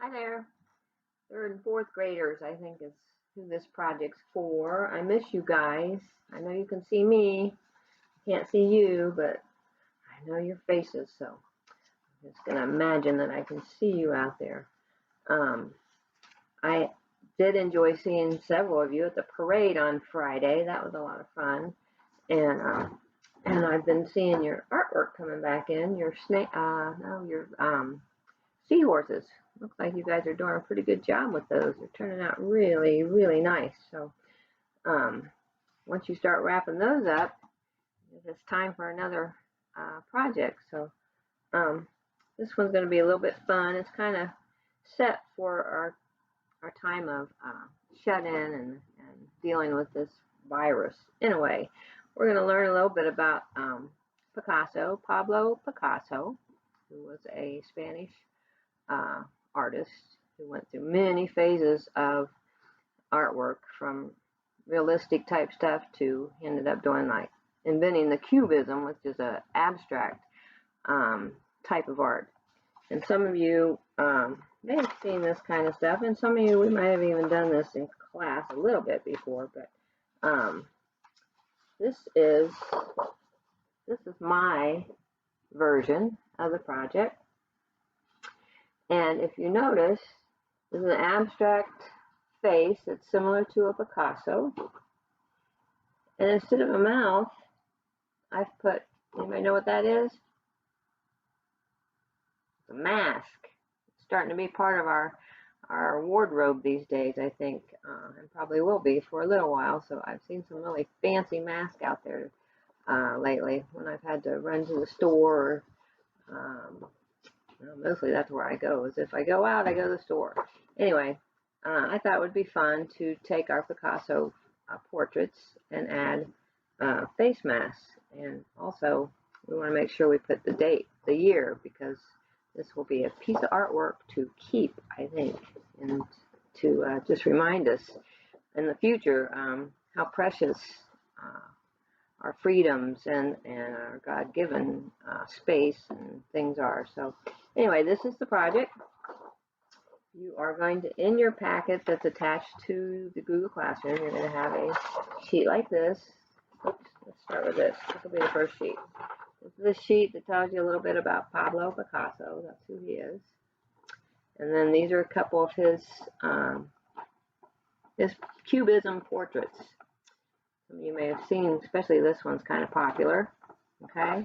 Hi there. Third and fourth graders, I think, is who this project's for. I miss you guys. I know you can see me. Can't see you, but I know your faces, so I'm just going to imagine that I can see you out there. I did enjoy seeing several of you at the parade on Friday. That was a lot of fun. And I've been seeing your artwork coming back in. Your seahorses. Looks like you guys are doing a pretty good job with those. They're turning out really, really nice. So once you start wrapping those up, it's time for another project. So this one's going to be a little bit fun. It's kind of set for our time of shut in and dealing with this virus. In a way, we're going to learn a little bit about Picasso, Pablo Picasso, who was a Spanish artist who went through many phases of artwork, from realistic type stuff to he ended up doing like inventing the cubism, which is an abstract type of art. And some of you may have seen this kind of stuff, and some of you, we might have even done this in class a little bit before, but this is my version of the project. And if you notice, there's an abstract face that's similar to a Picasso. And instead of a mouth, I've put, anybody know what that is? It's a mask. It's starting to be part of our wardrobe these days, I think, and probably will be for a little while. So I've seen some really fancy masks out there lately when I've had to run to the store. Mostly that's where I go, is if I go out, I go to the store. Anyway, I thought it would be fun to take our Picasso portraits and add face masks. And also, we want to make sure we put the date, the year, because this will be a piece of artwork to keep, I think, and to just remind us in the future how precious our freedoms and our God-given space and things are. So anyway, this is the project. You are going to, in your packet that's attached to the Google Classroom, you're going to have a sheet like this. Oops, let's start with this. This will be the first sheet. This is the sheet that tells you a little bit about Pablo Picasso. That's who he is. And then these are a couple of his Cubism portraits. Some of you may have seen, especially this one's kind of popular. Okay.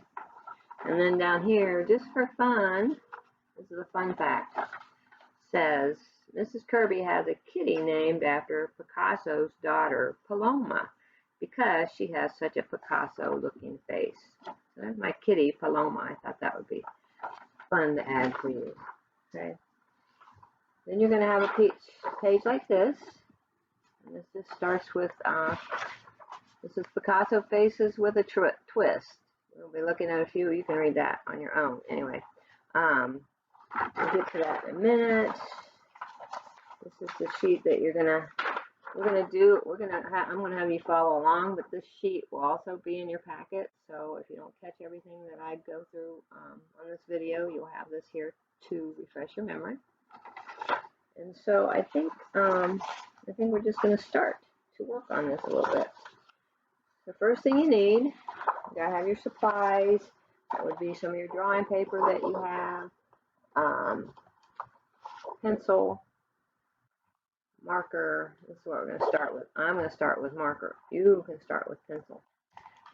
And then down here, just for fun, this is a fun fact. Says Mrs. Kirby has a kitty named after Picasso's daughter, Paloma, because she has such a Picasso-looking face. So that's my kitty, Paloma. I thought that would be fun to add for you. Okay. Then you're going to have a page like this. And this just starts with, this is Picasso faces with a twist. We'll be looking at a few. You can read that on your own. Anyway, we'll get to that in a minute. This is the sheet that I'm gonna have you follow along, but this sheet will also be in your packet. So if you don't catch everything that I go through on this video, you'll have this here to refresh your memory. And so I think we're just gonna start to work on this a little bit. The first thing you need, you gotta have your supplies. That would be some of your drawing paper that you have, pencil, marker. This is what we're going to start with. I'm going to start with marker. You can start with pencil.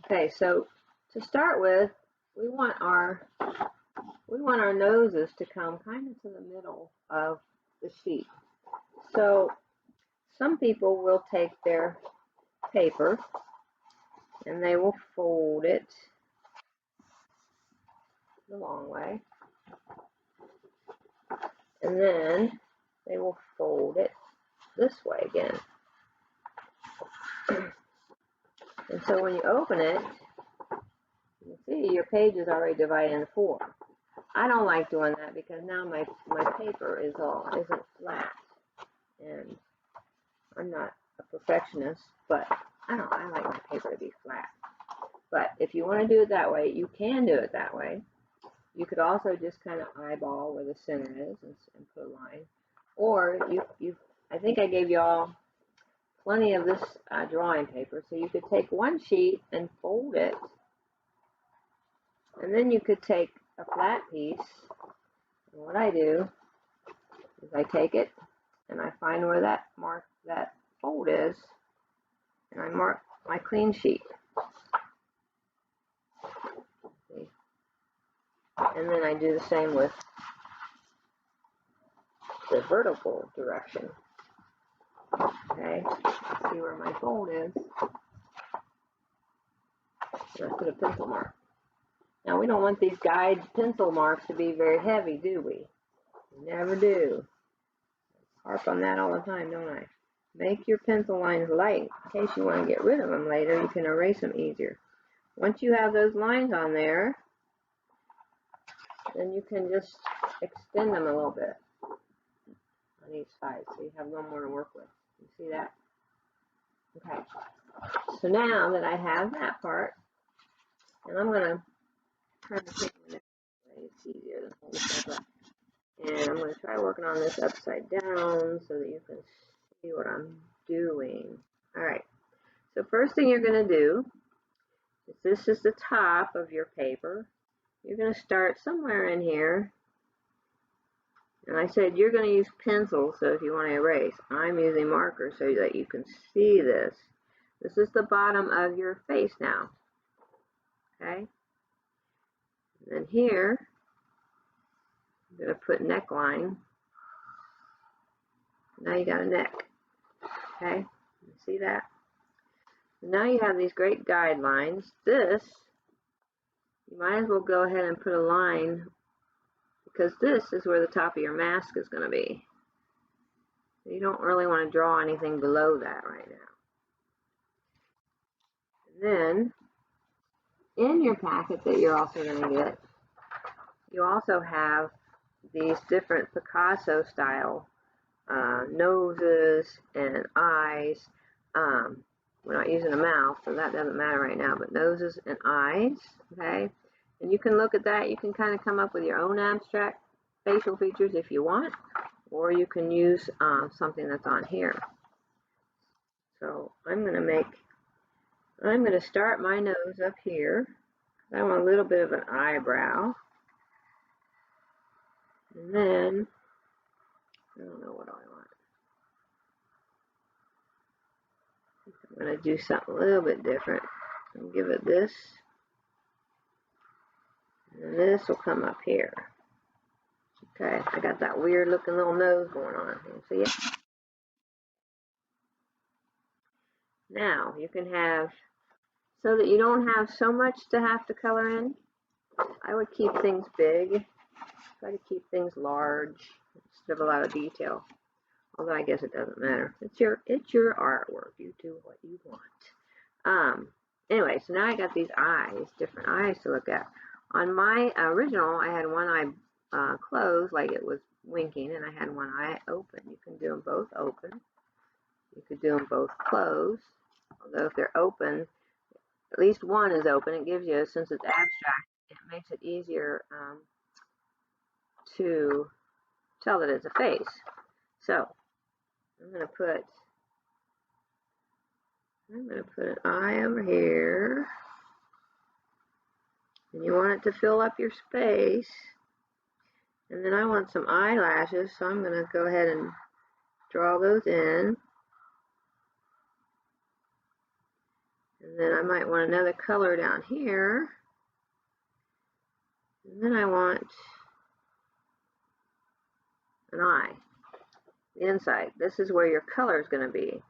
Okay, so to start with, we want our noses to come kind of to the middle of the sheet. So some people will take their paper and they will fold it the long way, and then they will fold it this way again. And so when you open it, you can see your page is already divided into four. I don't like doing that because now my paper isn't flat, and I'm not a perfectionist, but I like my paper to be flat. But if you want to do it that way, you can do it that way. You could also just kind of eyeball where the center is and put a line. Or I think I gave you all plenty of this drawing paper, so you could take one sheet and fold it, and then you could take a flat piece. And what I do is I take it and I find where that fold is, and I mark my clean sheet. See? And then I do the same with the vertical direction. Okay, see where my fold is. And I put a pencil mark. Now we don't want these guide pencil marks to be very heavy, do we? We never do. I harp on that all the time, don't I? Make your pencil lines light in case you want to get rid of them later. You can erase them easier. Once you have those lines on there, then you can just extend them a little bit on each side, so you have one more to work with. You see that? Okay. So now that I have that part, and I'm going to try to take my next way. It's easier than holding stuff up. And I'm going to try working on this upside down so that you can see what I'm doing. All right. So first thing you're going to do is, this is the top of your paper. You're going to start somewhere in here. And I said you're going to use pencils, so if you want to erase, I'm using markers so that you can see this. This is the bottom of your face now. Okay? And then here, I'm going to put neckline. Now you got a neck. Okay? You see that? Now you have these great guidelines. This, you might as well go ahead and put a line, because this is where the top of your mask is going to be. You don't really want to draw anything below that right now. And then, in your packet that you're also going to get, you also have these different Picasso style noses and eyes. We're not using a mouth, so that doesn't matter right now, but noses and eyes, okay? And you can look at that. You can kind of come up with your own abstract facial features if you want, or you can use something that's on here. So I'm going to start my nose up here. I want a little bit of an eyebrow. And then, I don't know what I want. I'm going to do something a little bit different. And give it this. And this will come up here. Okay, I got that weird looking little nose going on. You see it? Now, you can have, so that you don't have so much to have to color in, I would keep things big. Try to keep things large instead of a lot of detail. Although I guess it doesn't matter. It's your artwork. You do what you want. Anyway, so now I got these eyes, different eyes to look at. On my original, I had one eye closed, like it was winking, and I had one eye open. You can do them both open. You could do them both closed. Although if they're open, at least one is open. It gives you, since it's abstract, it makes it easier to tell that it's a face. So I'm going to put an eye over here, and you want it to fill up your space. And then I want some eyelashes, so I'm going to go ahead and draw those in. And then I might want another color down here. And then I want an eye, the inside. This is where your color is going to be.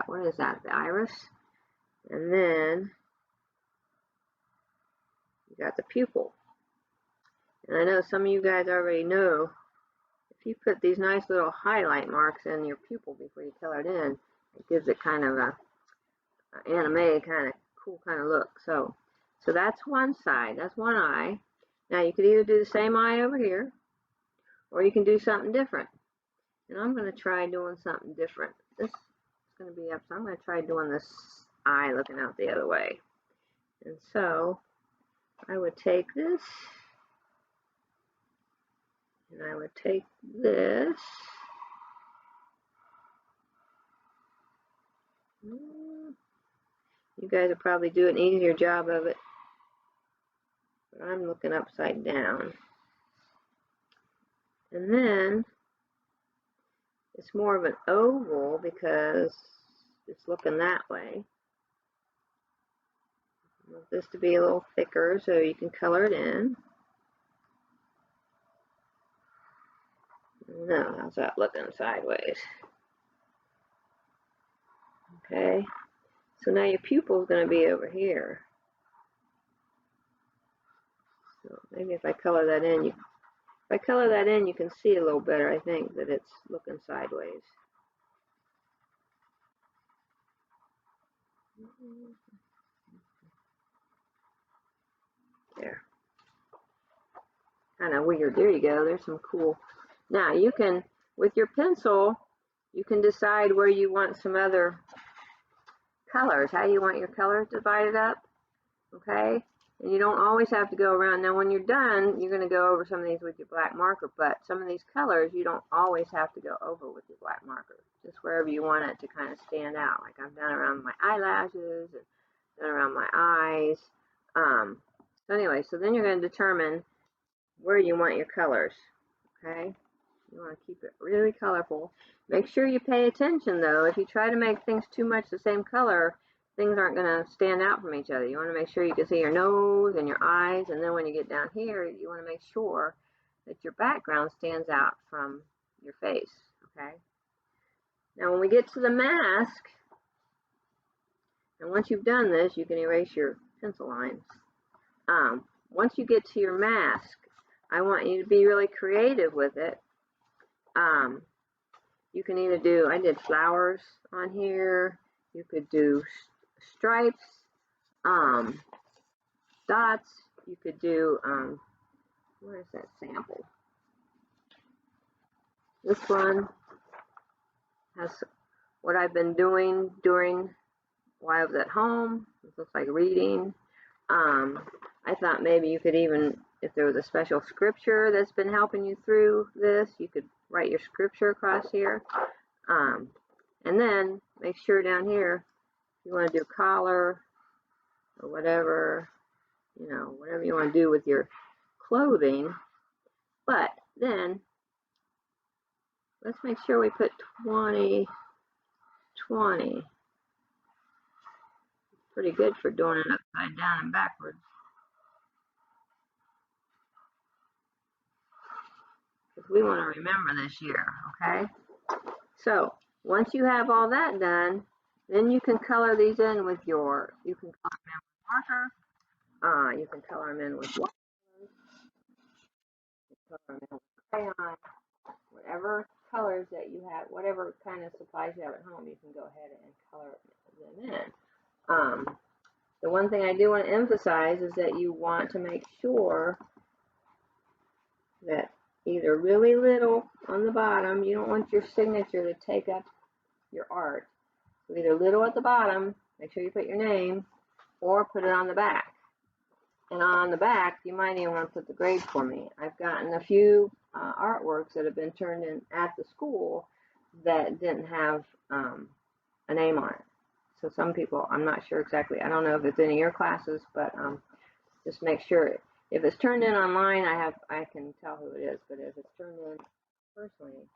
What is that? The iris? And then you got the pupil. And I know some of you guys already know, if you put these nice little highlight marks in your pupil before you color it in, it gives it kind of a anime kind of cool kind of look. So that's one side. That's one eye. Now you could either do the same eye over here, or you can do something different. And I'm going to try doing something different. This is going to be up, so I'm going to try doing this eye looking out the other way. And so I would take this, And I would take this. You guys will probably do an easier job of it, but I'm looking upside down. And then it's more of an oval because it's looking that way. I want this to be a little thicker so you can color it in. No, how's that looking sideways? Okay, so now your pupil is going to be over here. So maybe if I color that in, you can see a little better. I think that it's looking sideways. There. Kind of weird. There you go. There's some cool. Now you can, with your pencil, you can decide where you want some other colors, how you want your colors divided up. Okay? And you don't always have to go around. Now when you're done, you're going to go over some of these with your black marker, but some of these colors you don't always have to go over with your black marker. Just wherever you want it to kind of stand out. Like I've done around my eyelashes and done around my eyes. So anyway, so then you're going to determine where you want your colors. Okay? You want to keep it really colorful. Make sure you pay attention though. If you try to make things too much the same color, things aren't going to stand out from each other. You want to make sure you can see your nose and your eyes, and then when you get down here, you want to make sure that your background stands out from your face. Okay? Now when we get to the mask, and once you've done this, you can erase your pencil lines. Once you get to your mask, I want you to be really creative with it. You can either do, I did flowers on here, you could do stripes, dots, you could do, where is that sample? This one has what I've been doing during while I was at home. This looks like reading. I thought maybe you could even, if there was a special scripture that's been helping you through this, you could write your scripture across here. And then make sure down here, if you want to do collar or whatever, you know, whatever you want to do with your clothing. But then let's make sure we put 20, 20. Pretty good for doing it upside down and backwards. Because we want to remember this year, okay? So once you have all that done, then you can color these in with your, you can color them in with marker, you can color them in with watercolors, you can color them in with crayon, whatever colors that you have, whatever kind of supplies you have at home, you can go ahead and color them in. The one thing I do want to emphasize is that you want to make sure that either really little on the bottom, you don't want your signature to take up your art. So either little at the bottom, make sure you put your name, or put it on the back. And on the back, you might even want to put the grade for me. I've gotten a few artworks that have been turned in at the school that didn't have a name on it. So some people, I'm not sure exactly, I don't know if it's any of your classes, but just make sure. If it's turned in online, I can tell who it is, but if it's turned in personally,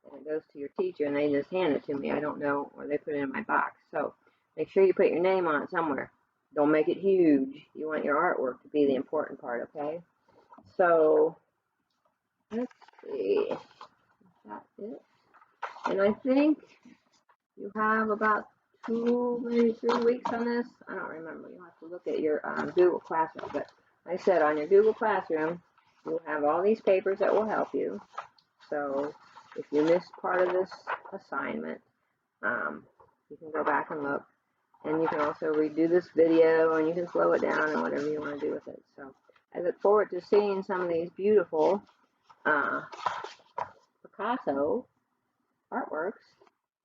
and it goes to your teacher and they just hand it to me, I don't know, or they put it in my box. So make sure you put your name on it somewhere. Don't make it huge. You want your artwork to be the important part, okay? So let's see. Is that it? And I think you have about 2, maybe 3 weeks on this. I don't remember. You'll have to look at your Google Classroom. But like I said, on your Google Classroom, you'll have all these papers that will help you. So if you missed part of this assignment, you can go back and look. And you can also redo this video, and you can slow it down and whatever you want to do with it. So I look forward to seeing some of these beautiful Picasso artworks.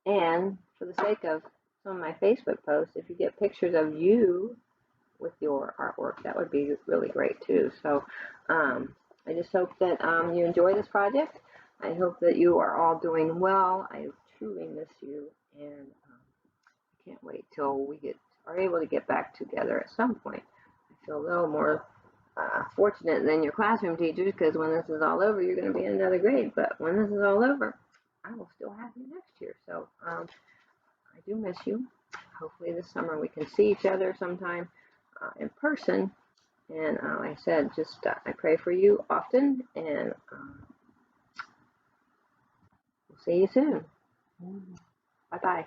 And for the sake of some of my Facebook posts, if you get pictures of you with your artwork, that would be really great too. So I just hope that you enjoy this project. I hope that you are all doing well. I truly miss you, and I can't wait till we are able to get back together at some point. I feel a little more fortunate than your classroom teachers, because when this is all over, you're going to be in another grade. But when this is all over, I will still have you next year. So I do miss you. Hopefully this summer we can see each other sometime in person. And like I said, just I pray for you often, and we'll see you soon. Bye bye.